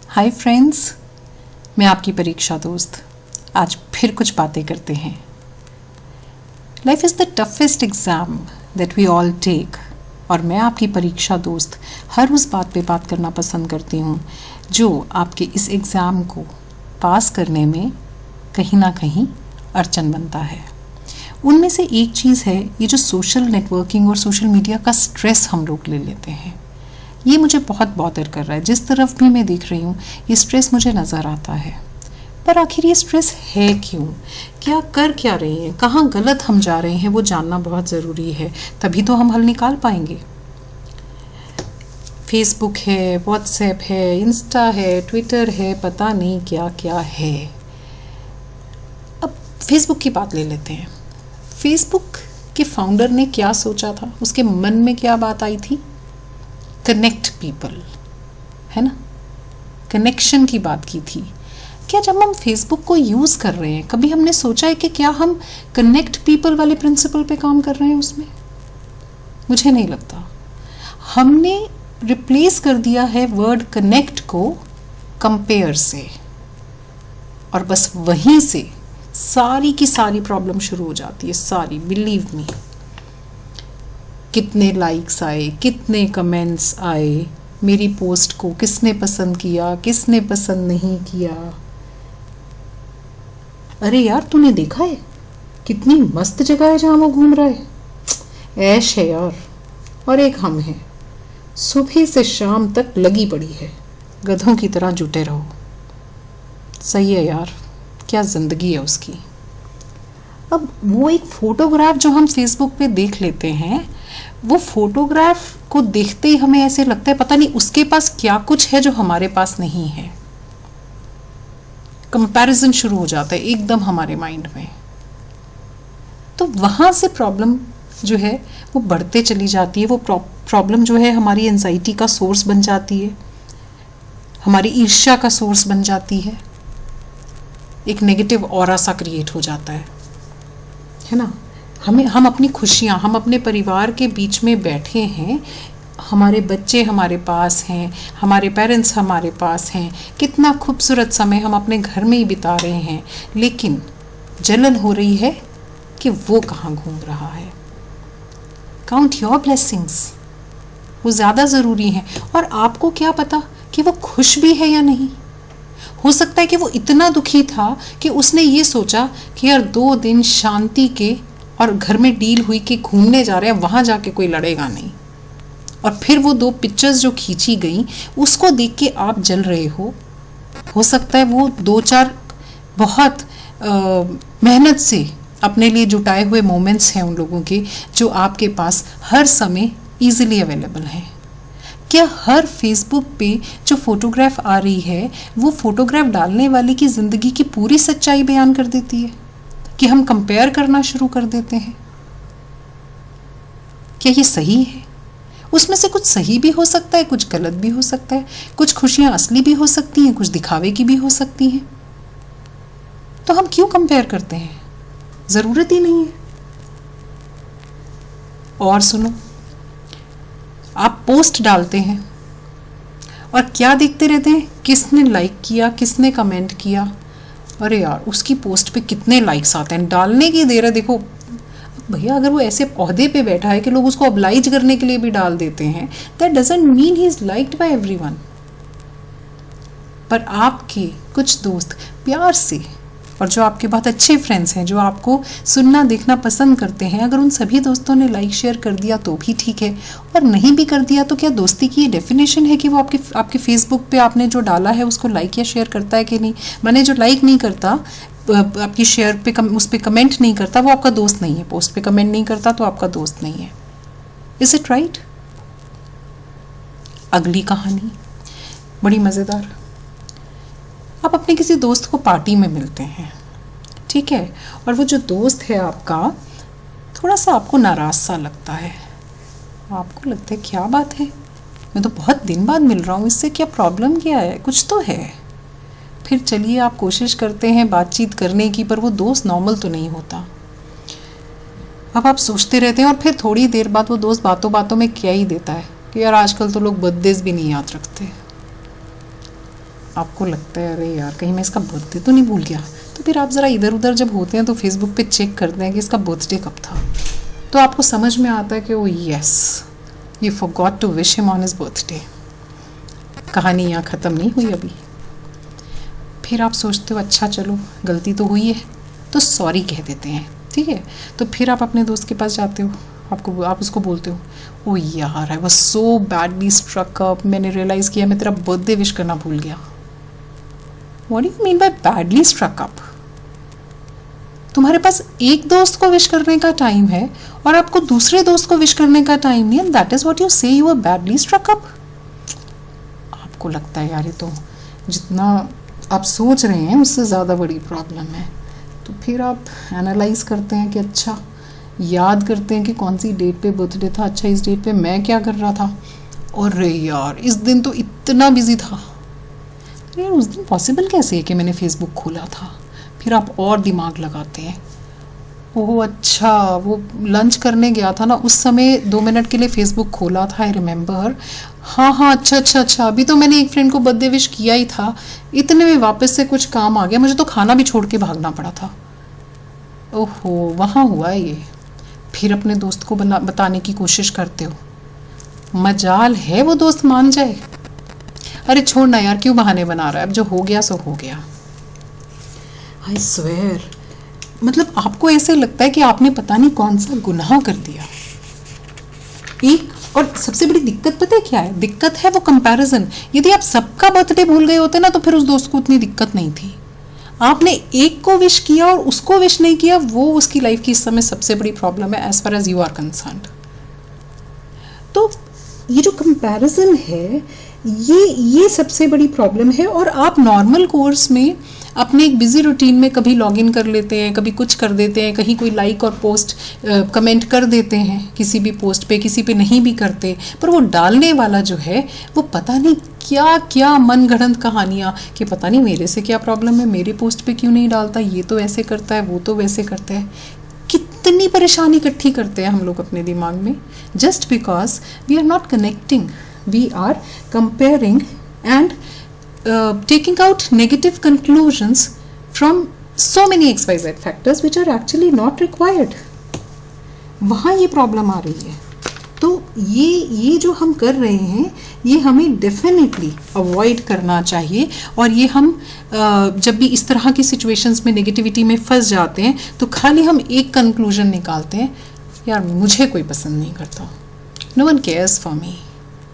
Hi friends, मैं आपकी परीक्षा दोस्त आज फिर कुछ बातें करते हैं। Life is the toughest exam that we all take और मैं आपकी परीक्षा दोस्त हर उस बात पे बात करना पसंद करती हूँ जो आपके इस एग्ज़ाम को पास करने में कहीं ना कहीं अड़चन बनता है। उनमें से एक चीज़ है ये जो सोशल नेटवर्किंग और सोशल मीडिया का स्ट्रेस हम लोग ले लेते हैं। ये मुझे बहुत बॉदर कर रहा है। जिस तरफ भी मैं देख रही हूँ ये स्ट्रेस मुझे नज़र आता है। पर आखिर ये स्ट्रेस है क्यों? क्या रहे हैं? कहाँ गलत हम जा रहे हैं वो जानना बहुत ज़रूरी है, तभी तो हम हल निकाल पाएंगे। फेसबुक है, व्हाट्सएप है, इंस्टा है, ट्विटर है, पता नहीं क्या क्या है। अब फेसबुक की बात ले लेते हैं। फेसबुक के फाउंडर ने क्या सोचा था? उसके मन में क्या बात आई थी? कनेक्ट पीपल, है ना? कनेक्शन की बात की थी। क्या जब हम फेसबुक को यूज़ कर रहे हैं कभी हमने सोचा है कि क्या हम कनेक्ट पीपल वाले प्रिंसिपल पे काम कर रहे हैं उसमें? मुझे नहीं लगता। हमने रिप्लेस कर दिया है वर्ड कनेक्ट को कंपेयर से, और बस वहीं से सारी की सारी प्रॉब्लम शुरू हो जाती है। सारी, बिलीव मी। कितने लाइक्स आए, कितने कमेंट्स आए, मेरी पोस्ट को किसने पसंद किया, किसने पसंद नहीं किया। अरे यार, तूने देखा है कितनी मस्त जगह है जहाँ वो घूम रहा है। ऐश है यार। और एक हम हैं, सुबह से शाम तक लगी पड़ी है, गधों की तरह जुटे रहो। सही है यार, क्या ज़िंदगी है उसकी। अब वो एक फ़ोटोग्राफ जो हम फेसबुक पे देख लेते हैं, वो फोटोग्राफ को देखते ही हमें ऐसे लगता है पता नहीं उसके पास क्या कुछ है जो हमारे पास नहीं है। कंपैरिजन शुरू हो जाता है एकदम हमारे माइंड में। तो वहाँ से प्रॉब्लम जो है वो बढ़ते चली जाती है। वो प्रॉब्लम जो है हमारी एंजाइटी का सोर्स बन जाती है, हमारी ईर्ष्या का सोर्स बन जाती है। एक नेगेटिव ऑरा सा क्रिएट हो जाता है ना? हम अपनी खुशियाँ, हम अपने परिवार के बीच में बैठे हैं, हमारे बच्चे हमारे पास हैं, हमारे पेरेंट्स हमारे पास हैं, कितना खूबसूरत समय हम अपने घर में ही बिता रहे हैं, लेकिन जलन हो रही है कि वो कहाँ घूम रहा है। काउंट योर ब्लेसिंग्स, वो ज़्यादा ज़रूरी हैं। और आपको क्या पता कि वो खुश भी है या नहीं। हो सकता है कि वो इतना दुखी था कि उसने ये सोचा कि यार 2 दिन शांति के और घर में डील हुई कि घूमने जा रहे हैं, वहाँ जाके कोई लड़ेगा नहीं। और फिर वो 2 पिक्चर्स जो खींची गई उसको देख के आप जल रहे हो सकता है वो 2-4 बहुत मेहनत से अपने लिए जुटाए हुए मोमेंट्स हैं उन लोगों के, जो आपके पास हर समय ईजिली अवेलेबल हैं। क्या हर फेसबुक पे जो फोटोग्राफ आ रही है वो फोटोग्राफ डालने वाले की ज़िंदगी की पूरी सच्चाई बयान कर देती है कि हम कंपेयर करना शुरू कर देते हैं? क्या ये सही है? उसमें से कुछ सही भी हो सकता है, कुछ गलत भी हो सकता है, कुछ खुशियां असली भी हो सकती हैं, कुछ दिखावे की भी हो सकती हैं। तो हम क्यों कंपेयर करते हैं? ज़रूरत ही नहीं है। और सुनो, आप पोस्ट डालते हैं और क्या देखते रहते हैं? किसने लाइक किया, किसने कमेंट किया। अरे यार, उसकी पोस्ट पे कितने लाइक्स आते हैं, डालने की देर है। देखो भैया, अगर वो ऐसे ओहदे पे बैठा है कि लोग उसको ऑब्लाइज करने के लिए भी डाल देते हैं, that doesn't mean he is liked by everyone. पर आपके कुछ दोस्त प्यार से, और जो आपके बहुत अच्छे फ्रेंड्स हैं, जो आपको सुनना देखना पसंद करते हैं, अगर उन सभी दोस्तों ने लाइक शेयर कर दिया तो भी ठीक है, और नहीं भी कर दिया तो क्या दोस्ती की ये डेफिनेशन है कि वो आपके फेसबुक पे आपने जो डाला है उसको लाइक या शेयर करता है कि नहीं? मैंने जो लाइक नहीं करता, आपकी शेयर पे उस पर कमेंट नहीं करता, वो आपका दोस्त नहीं है। पोस्ट पे कमेंट नहीं करता तो आपका दोस्त नहीं है। Is it right? अगली कहानी बड़ी मज़ेदार। आप अपने किसी दोस्त को पार्टी में मिलते हैं, ठीक है, और वो जो दोस्त है आपका थोड़ा सा आपको नाराज़ सा लगता है। आपको लगता है क्या बात है, मैं तो बहुत दिन बाद मिल रहा हूँ, इससे क्या प्रॉब्लम क्या है, कुछ तो है। फिर चलिए आप कोशिश करते हैं बातचीत करने की, पर वो दोस्त नॉर्मल तो नहीं होता। अब आप सोचते रहते हैं और फिर थोड़ी देर बाद वो दोस्त बातों बातों में क्या ही देता है कि यार आजकल तो लोग बर्थडेज भी नहीं याद रखते। आपको लगता है अरे यार कहीं मैं इसका बर्थडे तो नहीं भूल गया, तो फिर आप ज़रा इधर उधर जब होते हैं तो फेसबुक पे चेक करते हैं कि इसका बर्थडे कब था, तो आपको समझ में आता है कि oh yes you forgot to wish him on his birthday. कहानी यहाँ ख़त्म नहीं हुई अभी। फिर आप सोचते हो अच्छा चलो गलती तो हुई है तो सॉरी कह देते हैं, ठीक है। तो फिर आप अपने दोस्त के पास जाते हो, आप उसको बोलते हो ओ यार I was so badly struck up, मैंने रियलाइज़ किया मैं तेरा बर्थडे विश करना भूल गया। What do you mean by badly struck up? तुम्हारे पास एक दोस्त को विश करने का टाइम है और आपको दूसरे दोस्त को विश करने का टाइम नहीं है, that is what you say you are badly struck up. आपको लगता है यार ये तो जितना आप सोच रहे हैं उससे ज़्यादा बड़ी प्रॉब्लम है। तो फिर आप एनालाइज करते हैं कि अच्छा, याद करते हैं कि कौन सी डेट पे बर्थडे था, अच्छा इस डेट पे मैं क्या कर रहा था, और यार इस दिन तो इतना बिजी था, यार उस दिन पॉसिबल कैसे है कि मैंने फेसबुक खोला था। फिर आप और दिमाग लगाते हैं, ओह अच्छा वो लंच करने गया था ना उस समय 2 मिनट के लिए फेसबुक खोला था, आई रिमेंबर, हाँ अच्छा अभी तो मैंने एक फ्रेंड को बर्थडे विश किया ही था, इतने में वापस से कुछ काम आ गया, मुझे तो खाना भी छोड़ के भागना पड़ा था। ओहो वहाँ हुआ है ये। फिर अपने दोस्त को बताने की कोशिश करते हो, मजाल है वो दोस्त मान जाए, अरे छोड़ ना यार क्यों बहाने बना रहा है, अब जो हो गया सो हो गया। आई स्वेयर, मतलब आपको ऐसे लगता है कि आपने पता नहीं कौन सा गुनाह कर दिया। एक और सबसे बड़ी दिक्कत पता है क्या है? दिक्कत है वो कंपैरिजन। यदि आप सबका बर्थडे भूल गए होते ना तो फिर उस दोस्त को उतनी दिक्कत नहीं थी। आपने एक को विश किया और उसको विश नहीं किया, वो उसकी लाइफ की इस समय सबसे बड़ी प्रॉब्लम है as far as you are concerned. तो ये जो कंपैरिजन है ये सबसे बड़ी प्रॉब्लम है। और आप नॉर्मल कोर्स में अपने एक बिजी रूटीन में कभी लॉगिन कर लेते हैं, कभी कुछ कर देते हैं, कहीं कोई लाइक और पोस्ट कमेंट कर देते हैं किसी भी पोस्ट पे, किसी पे नहीं भी करते, पर वो डालने वाला जो है वो पता नहीं क्या क्या मनगढ़ंत कहानियाँ कि पता नहीं मेरे से क्या प्रॉब्लम है, मेरे पोस्ट पे क्यों नहीं डालता, ये तो ऐसे करता है वो तो वैसे करता है। कितनी परेशानी इकट्ठी करते हैं हम लोग अपने दिमाग में, just because we are not connecting, we are comparing and taking out negative conclusions from so many XYZ factors which are actually not required. वहाँ ये प्रॉब्लम आ रही है। तो ये जो हम कर रहे हैं ये हमें डेफिनेटली अवॉइड करना चाहिए। और ये हम जब भी इस तरह की सिचुएशंस में नेगेटिविटी में फंस जाते हैं तो खाली हम एक कंक्लूजन निकालते हैं, यार मुझे कोई पसंद नहीं करता, no one cares for me,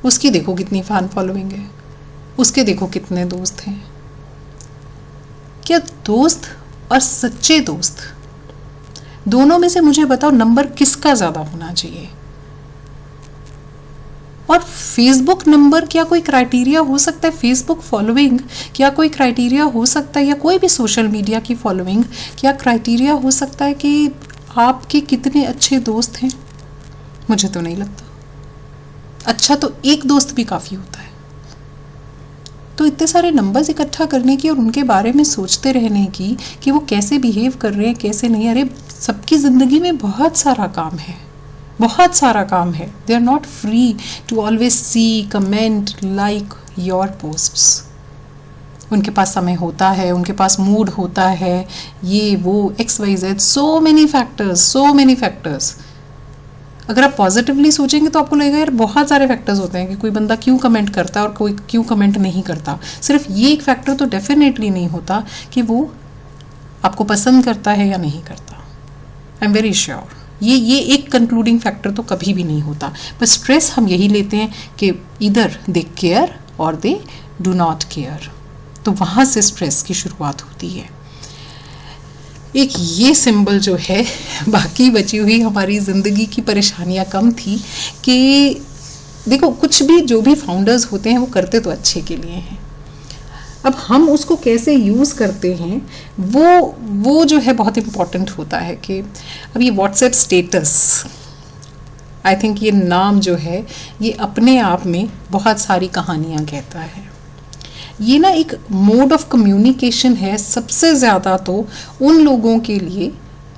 उसकी देखो कितनी फैन फॉलोइंग है, उसके देखो कितने दोस्त हैं। क्या दोस्त और सच्चे दोस्त दोनों में से मुझे बताओ नंबर किसका ज़्यादा होना चाहिए? और फेसबुक नंबर क्या कोई क्राइटेरिया हो सकता है? फेसबुक फॉलोइंग क्या कोई क्राइटेरिया हो सकता है? या कोई भी सोशल मीडिया की फॉलोइंग क्या क्राइटेरिया हो सकता है कि आपके कितने अच्छे दोस्त हैं? मुझे तो नहीं लगता। अच्छा तो एक दोस्त भी काफ़ी होता है। तो इतने सारे नंबर्स इकट्ठा करने की और उनके बारे में सोचते रहने की कि वो कैसे बिहेव कर रहे हैं कैसे नहीं, अरे सबकी ज़िंदगी में बहुत सारा काम है, बहुत सारा काम है। They are not free to always see comment like your posts. उनके पास समय होता है, उनके पास मूड होता है, ये वो XYZ, सो मेनी फैक्टर्स। अगर आप पॉजिटिवली सोचेंगे तो आपको लगेगा यार बहुत सारे फैक्टर्स होते हैं कि कोई बंदा क्यों कमेंट करता है और कोई क्यों कमेंट नहीं करता। सिर्फ ये एक फैक्टर तो डेफिनेटली नहीं होता कि वो आपको पसंद करता है या नहीं करता। आई एम वेरी श्योर ये एक कंक्लूडिंग फैक्टर तो कभी भी नहीं होता। पर स्ट्रेस हम यही लेते हैं कि इधर दे केयर और दे डू नॉट केयर, तो वहाँ से स्ट्रेस की शुरुआत होती है। एक ये सिंबल जो है, बाकी बची हुई हमारी ज़िंदगी की परेशानियाँ कम थी कि देखो कुछ भी जो भी फाउंडर्स होते हैं वो करते तो अच्छे के लिए हैं। अब हम उसको कैसे यूज़ करते हैं वो जो है बहुत इम्पॉर्टेंट होता है। कि अब ये व्हाट्सएप स्टेटस, आई थिंक ये नाम जो है ये अपने आप में बहुत सारी कहानियाँ कहता है। ये ना एक मोड ऑफ कम्युनिकेशन है सबसे ज़्यादा तो उन लोगों के लिए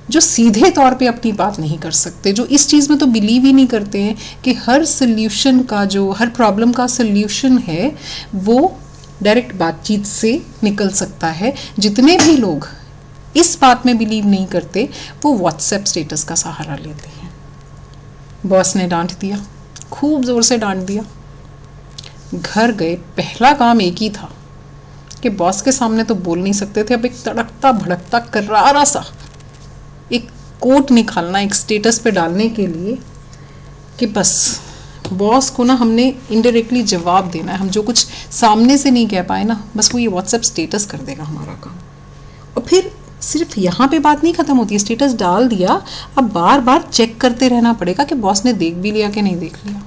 जो सीधे तौर पे अपनी बात नहीं कर सकते, जो इस चीज़ में तो बिलीव ही नहीं करते हैं कि हर प्रॉब्लम का सल्यूशन है वो डायरेक्ट बातचीत से निकल सकता है। जितने भी लोग इस बात में बिलीव नहीं करते वो व्हाट्सएप स्टेटस का सहारा लेते हैं। बॉस ने डांट दिया, खूब ज़ोर से डांट दिया, घर गए पहला काम एक ही था कि बॉस के सामने तो बोल नहीं सकते थे, अब एक तड़कता भड़कता करारा सा एक कोट निकालना एक स्टेटस पे डालने के लिए कि बस बॉस को ना हमने इनडायरेक्टली जवाब देना है। हम जो कुछ सामने से नहीं कह पाए ना, बस वो ये व्हाट्सएप स्टेटस कर देगा हमारा काम। और फिर सिर्फ यहाँ पे बात नहीं ख़त्म होती है, स्टेटस डाल दिया, अब बार बार चेक करते रहना पड़ेगा कि बॉस ने देख भी लिया कि नहीं देख लिया।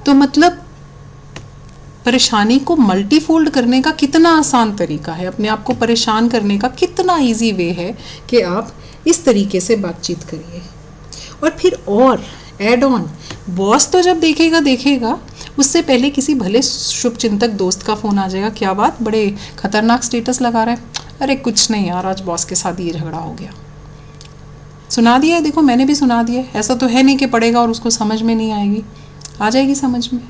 तो मतलब परेशानी को मल्टीफोल्ड करने का कितना आसान तरीका है, अपने आप को परेशान करने का कितना इजी वे है कि आप इस तरीके से बातचीत करिए। और फिर और एड ऑन, बॉस तो जब देखेगा उससे पहले किसी भले शुभचिंतक दोस्त का फ़ोन आ जाएगा, क्या बात बड़े खतरनाक स्टेटस लगा रहा है, अरे कुछ नहीं यार आज बॉस के साथ ये झगड़ा हो गया, सुना दिया है, देखो मैंने भी सुना दिया है, ऐसा तो है नहीं कि पढ़ेगा और उसको समझ में नहीं आएगी, आ जाएगी समझ में।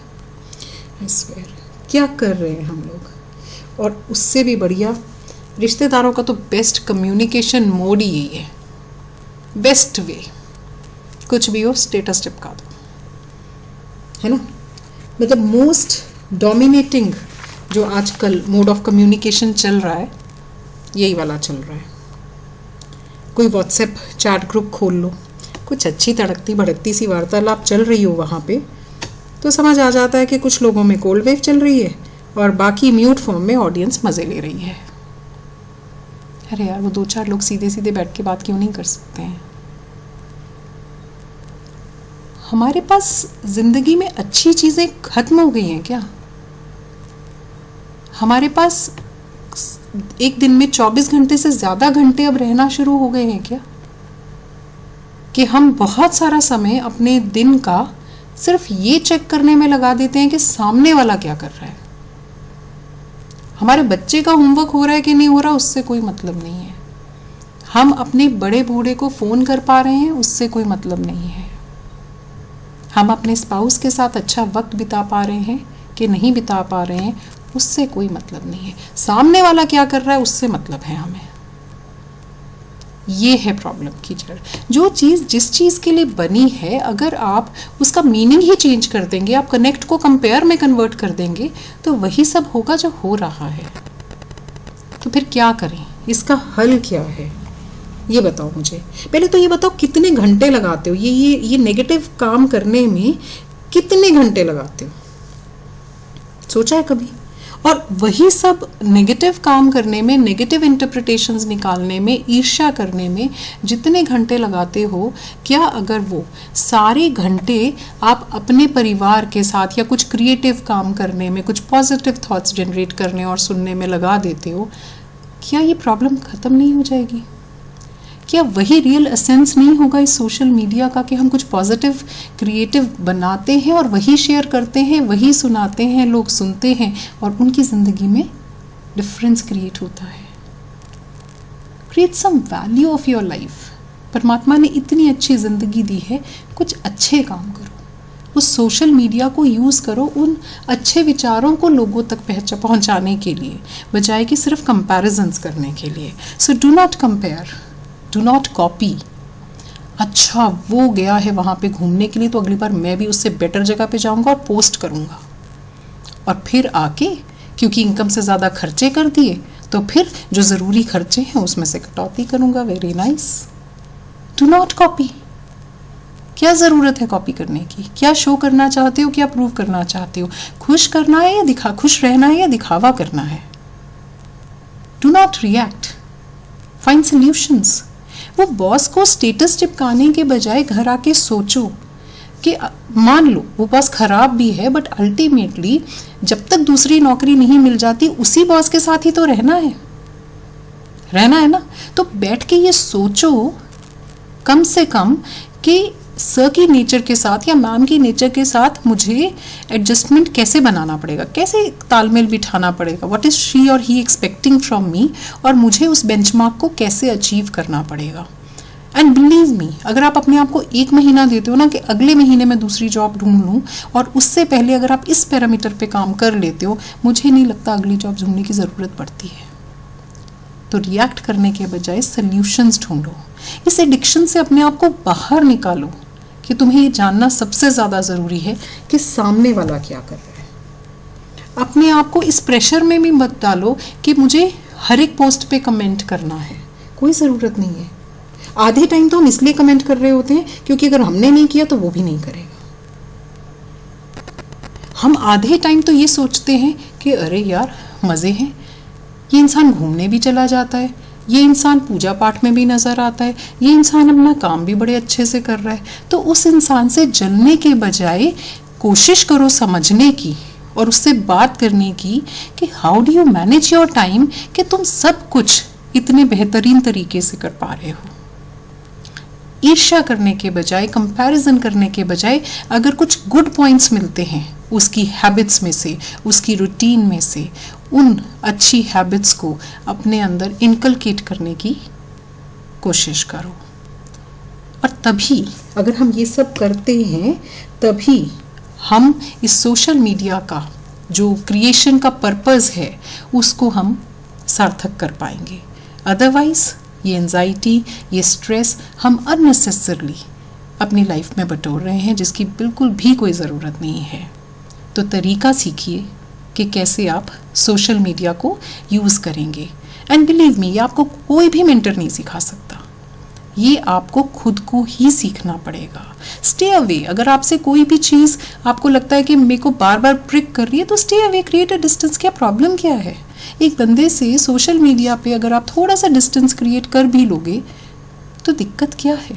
I swear, क्या कर रहे हैं हम लोग। और उससे भी बढ़िया रिश्तेदारों का तो बेस्ट कम्युनिकेशन मोड ही यही है, बेस्ट वे, कुछ भी हो स्टेटस चिपका दो, है ना। मतलब मोस्ट डोमिनेटिंग जो आजकल मोड ऑफ कम्युनिकेशन चल रहा है यही वाला चल रहा है। कोई व्हाट्सएप चैट ग्रुप खोल लो, कुछ अच्छी तड़कती भड़कती सी वार्तालाप चल रही हो वहाँ पे, तो समझ आ जाता है कि कुछ लोगों में कोल्ड वेव चल रही है और बाकी म्यूट फॉर्म में ऑडियंस मज़े ले रही है। अरे यार वो 2-4 लोग सीधे सीधे बैठ के बात क्यों नहीं कर सकते हैं। हमारे पास ज़िंदगी में अच्छी चीज़ें ख़त्म हो गई हैं क्या? हमारे पास एक दिन में 24 घंटे से ज़्यादा घंटे अब रहना शुरू हो गए हैं क्या, कि हम बहुत सारा समय अपने दिन का सिर्फ ये चेक करने में लगा देते हैं कि सामने वाला क्या कर रहा है। हमारे बच्चे का होमवर्क हो रहा है कि नहीं हो रहा उससे कोई मतलब नहीं है, हम अपने बड़े बूढ़े को फ़ोन कर पा रहे हैं उससे कोई मतलब नहीं है, हम अपने स्पाउस के साथ अच्छा वक्त बिता पा रहे हैं कि नहीं बिता पा रहे हैं उससे कोई मतलब नहीं है, सामने वाला क्या कर रहा है उससे मतलब है हमें। ये है प्रॉब्लम की जड़। जो चीज़ जिस चीज़ के लिए बनी है अगर आप उसका मीनिंग ही चेंज कर देंगे, आप कनेक्ट को कंपेयर में कन्वर्ट कर देंगे, तो वही सब होगा जो हो रहा है। तो फिर क्या करें, इसका हल क्या है ये बताओ मुझे। पहले तो ये बताओ कितने घंटे लगाते हो ये नेगेटिव काम करने में, कितने घंटे लगाते हो, सोचा है कभी? और वही सब नेगेटिव काम करने में, नेगेटिव इंटरप्रिटेशंस निकालने में, ईर्ष्या करने में जितने घंटे लगाते हो, क्या अगर वो सारे घंटे आप अपने परिवार के साथ या कुछ क्रिएटिव काम करने में, कुछ पॉजिटिव थॉट्स जनरेट करने और सुनने में लगा देते हो, क्या ये प्रॉब्लम ख़त्म नहीं हो जाएगी? क्या वही रियल एसेंस नहीं होगा इस सोशल मीडिया का कि हम कुछ पॉजिटिव क्रिएटिव बनाते हैं और वही शेयर करते हैं, वही सुनाते हैं, लोग सुनते हैं और उनकी ज़िंदगी में डिफरेंस क्रिएट होता है। Create some value of your life. परमात्मा ने इतनी अच्छी ज़िंदगी दी है, कुछ अच्छे काम करो, उस सोशल मीडिया को यूज़ करो उन अच्छे विचारों को लोगों तक पहुँचाने के लिए, बजाय कि सिर्फ कंपैरिजन्स करने के लिए। So do not compare, do not copy. अच्छा वो गया है वहाँ पे घूमने के लिए तो अगली बार मैं भी उससे बेटर जगह पे जाऊँगा और पोस्ट करूँगा, और फिर आके क्योंकि इनकम से ज़्यादा खर्चे कर दिए तो फिर जो ज़रूरी खर्चे हैं उसमें से कटौती करूँगा। Very nice. Do not copy. क्या ज़रूरत है कॉपी करने की? क्या शो करना चाहते हो, क्या प्रूव करना चाहते हो? खुश करना है या खुश रहना है या दिखावा करना है? Do not react, find solutions. वो बॉस को स्टेटस चिपकाने के बजाय घर आके सोचो कि मान लो वो बॉस खराब भी है बट अल्टीमेटली जब तक दूसरी नौकरी नहीं मिल जाती उसी बॉस के साथ ही तो रहना है ना। तो बैठ के ये सोचो कम से कम कि सर की नेचर के साथ या मैम की नेचर के साथ मुझे एडजस्टमेंट कैसे बनाना पड़ेगा, कैसे तालमेल बिठाना पड़ेगा, व्हाट इज़ शी और ही एक्सपेक्टिंग फ्रॉम मी, और मुझे उस बेंचमार्क को कैसे अचीव करना पड़ेगा। एंड बिलीव मी, अगर आप अपने आप को 1 महीना देते हो ना कि अगले महीने मैं दूसरी जॉब ढूंढ लूँ, और उससे पहले अगर आप इस पैरामीटर पे काम कर लेते हो, मुझे नहीं लगता अगली जॉब ढूंढने की ज़रूरत पड़ती है। तो रिएक्ट करने के बजाय सल्यूशंस ढूंढो। इस एडिक्शन से अपने आप को बाहर निकालो कि तुम्हें ये जानना सबसे ज़्यादा ज़रूरी है कि सामने वाला क्या कर रहा है। अपने आप को इस प्रेशर में भी मत डालो कि मुझे हर एक पोस्ट पे कमेंट करना है, कोई ज़रूरत नहीं है। आधे टाइम तो हम इसलिए कमेंट कर रहे होते हैं क्योंकि अगर हमने नहीं किया तो वो भी नहीं करेगा। हम आधे टाइम तो ये सोचते हैं कि अरे यार मज़े हैं, ये इंसान घूमने भी चला जाता है, ये इंसान पूजा पाठ में भी नज़र आता है, ये इंसान अपना काम भी बड़े अच्छे से कर रहा है। तो उस इंसान से जलने के बजाय कोशिश करो समझने की और उससे बात करने की कि how do you manage your time, कि तुम सब कुछ इतने बेहतरीन तरीके से कर पा रहे हो। ईर्ष्या करने के बजाय, कंपैरिजन करने के बजाय, अगर कुछ गुड पॉइंट्स मिलते हैं उसकी हैबिट्स में से, उसकी रूटीन में से, उन अच्छी हैबिट्स को अपने अंदर इनकलकेट करने की कोशिश करो। और तभी अगर हम ये सब करते हैं, तभी हम इस सोशल मीडिया का जो क्रिएशन का पर्पस है उसको हम सार्थक कर पाएंगे। अदरवाइज ये एंजाइटी, ये स्ट्रेस हम अननेसेसरली अपनी लाइफ में बटोर रहे हैं, जिसकी बिल्कुल भी कोई ज़रूरत नहीं है। तो तरीका सीखिए कि कैसे आप सोशल मीडिया को यूज़ करेंगे। एंड बिलीव मी, ये आपको कोई भी मेंटर नहीं सिखा सकता, ये आपको खुद को ही सीखना पड़ेगा। स्टे अवे, अगर आपसे कोई भी चीज़ आपको लगता है कि मेरे को बार बार प्रिक कर रही है, तो stay away, create a distance. क्या प्रॉब्लम क्या है? एक बंदे से सोशल मीडिया पे अगर आप थोड़ा सा डिस्टेंस क्रिएट कर भी लोगे तो दिक्कत क्या है?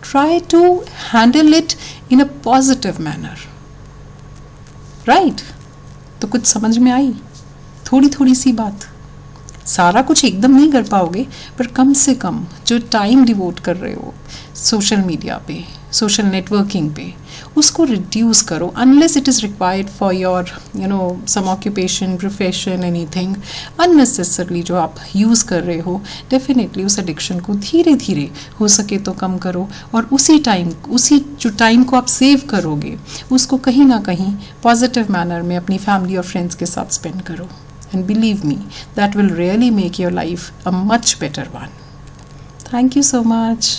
Try to handle it in a positive manner, right? तो कुछ समझ में आई? थोड़ी थोड़ी सी बात, सारा कुछ एकदम नहीं कर पाओगे, पर कम से कम जो टाइम डिवोट कर रहे हो सोशल मीडिया पे, सोशल नेटवर्किंग पे, उसको रिड्यूस करो। Unless it is required for your some occupation, profession, anything unnecessarily जो आप यूज़ कर रहे हो, डेफिनेटली उस एडिक्शन को धीरे धीरे हो सके तो कम करो। और उसी जो टाइम को आप सेव करोगे उसको कहीं ना कहीं पॉजिटिव मैनर में अपनी फैमिली और फ्रेंड्स के साथ स्पेंड करो। And believe me, that will really make your life a much better one. Thank you so much.